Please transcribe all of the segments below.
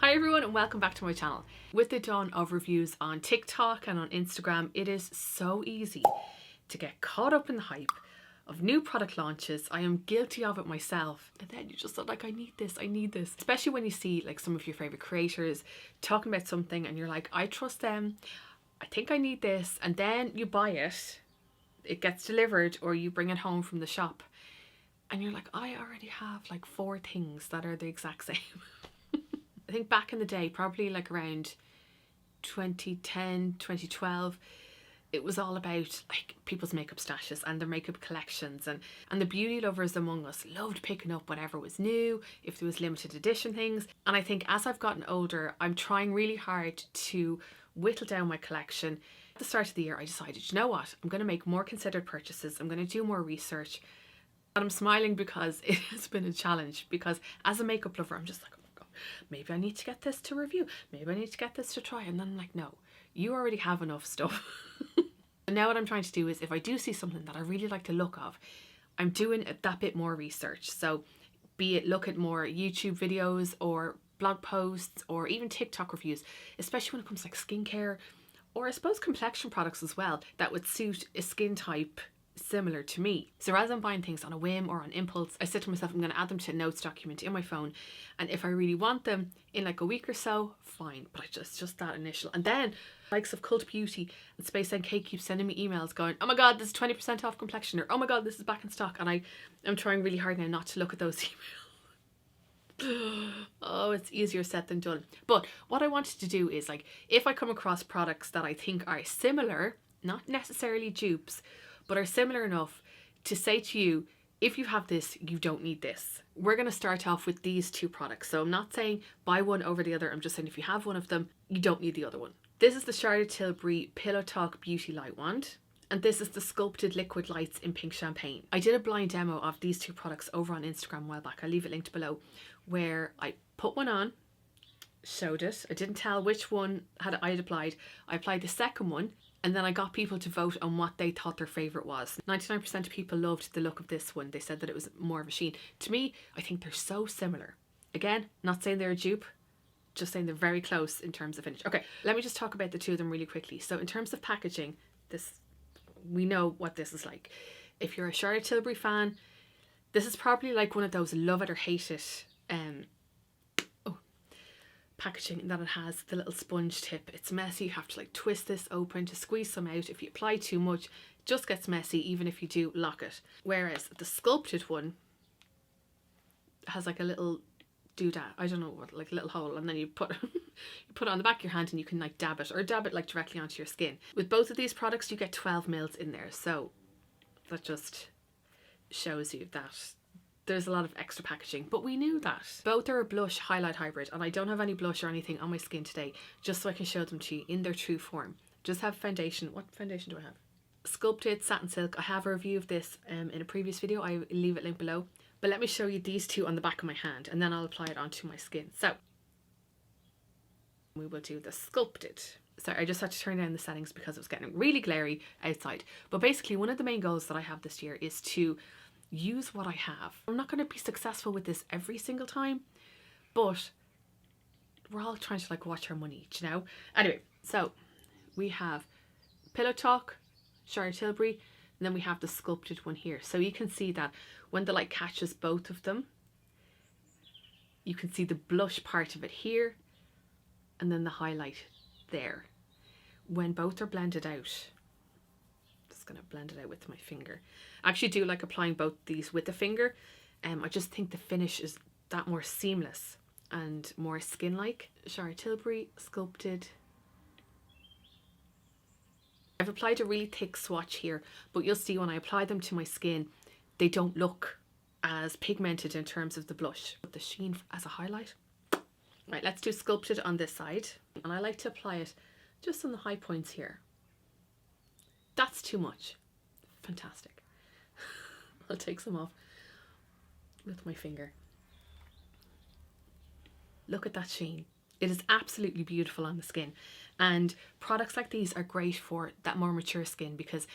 Hi everyone and welcome back to my channel. With the dawn of reviews on TikTok and on Instagram, it is so easy to get caught up in the hype of new product launches. I am guilty of it myself. And then you just like, I need this. Especially when you see like some of your favorite creators talking about something and you're like, I trust them. I think I need this. And then you buy it, it gets delivered, or you bring it home from the shop and you're like, I already have like 4 things that are the exact same. I think back in the day, probably like around 2010, 2012, it was all about like people's makeup stashes and their makeup collections, and the beauty lovers among us loved picking up whatever was new, if there was limited edition things. And I think as I've gotten older, I'm trying really hard to whittle down my collection. At the start of the year, I decided, you know what, I'm going to make more considered purchases. I'm going to do more research. And I'm smiling because it has been a challenge, because as a makeup lover, I'm just like, maybe I need to get this to review, maybe I need to get this to try, and then I'm like, no, you already have enough stuff. And now what I'm trying to do is, if I do see something that I really like the look of, I'm doing that bit more research. So be it look at more YouTube videos or blog posts or even TikTok reviews, especially when it comes to like skincare or I suppose complexion products as well that would suit a skin type similar to me. So rather than buying things on a whim or on impulse, I said to myself, I'm going to add them to a notes document in my phone, and if I really want them in like a week or so, fine. But just that initial. And then likes of Cult Beauty and Space NK keep sending me emails going, oh my god, this is 20% off complexion, or oh my god, this is back in stock. And I'm trying really hard now not to look at those emails. Oh, it's easier said than done. But what I wanted to do is, like, if I come across products that I think are similar, not necessarily dupes, but are similar enough to say to you, if you have this, you don't need this. We're going to start off with these 2 products. So I'm not saying buy one over the other. I'm just saying if you have one of them, you don't need the other one. This is the Charlotte Tilbury Pillow Talk Beauty Light Wand. And this is the Sculpted Liquid Lights in Pink Champagne. I did a blind demo of these 2 products over on Instagram a while back. I'll leave it linked below, where I put one on, showed it. I didn't tell which one I had applied. I applied the second one, and then I got people to vote on what they thought their favourite was. 99% of people loved the look of this one. They said that it was more of a sheen. To me, I think they're so similar. Again, not saying they're a dupe, just saying they're very close in terms of finish. Okay, let me just talk about the 2 of them really quickly. So in terms of packaging, we know what this is like. If you're a Charlotte Tilbury fan, this is probably like one of those love it or hate it packaging, that it has the little sponge tip. It's messy, you have to like twist this open to squeeze some out. If you apply too much, it just gets messy even if you do lock it. Whereas the Sculpted one has like a little doodad, I don't know what, like a little hole, and then you put it on the back of your hand and you can like dab it like directly onto your skin. With both of these products you get 12 mils in there, so that just shows you that there's a lot of extra packaging, but we knew that. Both are a blush highlight hybrid, and I don't have any blush or anything on my skin today, just so I can show them to you in their true form. Just have foundation. What foundation do I have? Sculpted Satin Silk. I have a review of this in a previous video. I leave it linked below. But let me show you these 2 on the back of my hand, and then I'll apply it onto my skin. So we will do the Sculpted. Sorry, I just had to turn down the settings because it was getting really glary outside. But basically, one of the main goals that I have this year is to use what I have. I'm not going to be successful with this every single time, but we're all trying to like watch our money, you know? Anyway, so we have Pillow Talk, Charlotte Tilbury, and then we have the Sculpted one here. So you can see that when the light catches both of them, you can see the blush part of it here, and then the highlight there. When both are blended out, going to blend it out with my finger. I actually do like applying both these with the finger. I just think the finish is that more seamless and more skin-like. Charlotte Tilbury, Sculpted. I've applied a really thick swatch here, but you'll see when I apply them to my skin, they don't look as pigmented in terms of the blush. But the sheen as a highlight. Right, let's do Sculpted on this side. And I like to apply it just on the high points here. That's too much. Fantastic. I'll take some off with my finger. Look at that sheen. It is absolutely beautiful on the skin. And products like these are great for that more mature skin, because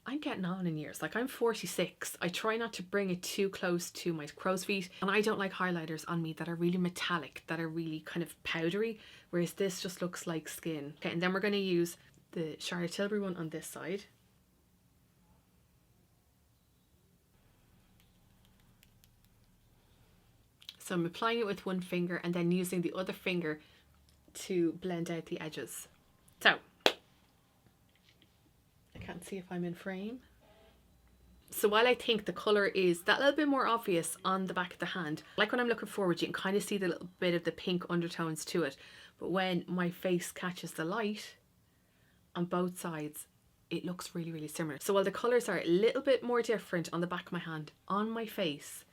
I'm getting on in years. Like, I'm 46. I try not to bring it too close to my crow's feet, and I don't like highlighters on me that are really metallic, that are really kind of powdery, whereas this just looks like skin. Okay, and then we're going to use the Charlotte Tilbury one on this side. So I'm applying it with one finger and then using the other finger to blend out the edges. So, I can't see if I'm in frame. So while I think the colour is that little bit more obvious on the back of the hand, like when I'm looking forward, you can kind of see the little bit of the pink undertones to it. But when my face catches the light on both sides, it looks really, really similar. So while the colours are a little bit more different on the back of my hand, on my face,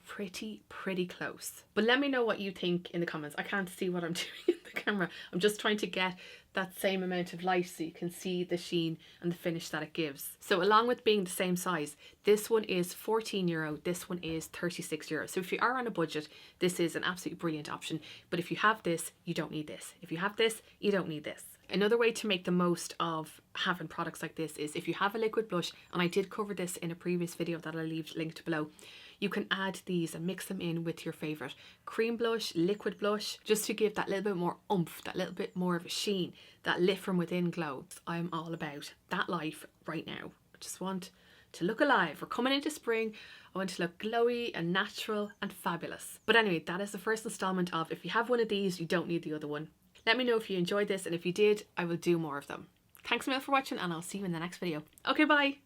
pretty close. But let me know what you think in the comments. I can't see what I'm doing in the camera. I'm just trying to get that same amount of light so you can see the sheen and the finish that it gives. So along with being the same size, this one is €14, this one is €36. So if you are on a budget, this is an absolutely brilliant option. But if you have this, you don't need this. If you have this, you don't need this. Another way to make the most of having products like this is if you have a liquid blush, and I did cover this in a previous video that I'll leave linked below, you can add these and mix them in with your favourite cream blush, liquid blush, just to give that little bit more oomph, that little bit more of a sheen, that lit from within glow. I'm all about that life right now. I just want to look alive. We're coming into spring. I want to look glowy and natural and fabulous. But anyway, that is the first installment of if you have one of these, you don't need the other one. Let me know if you enjoyed this, and if you did, I will do more of them. Thanks a million for watching, and I'll see you in the next video. Okay, bye!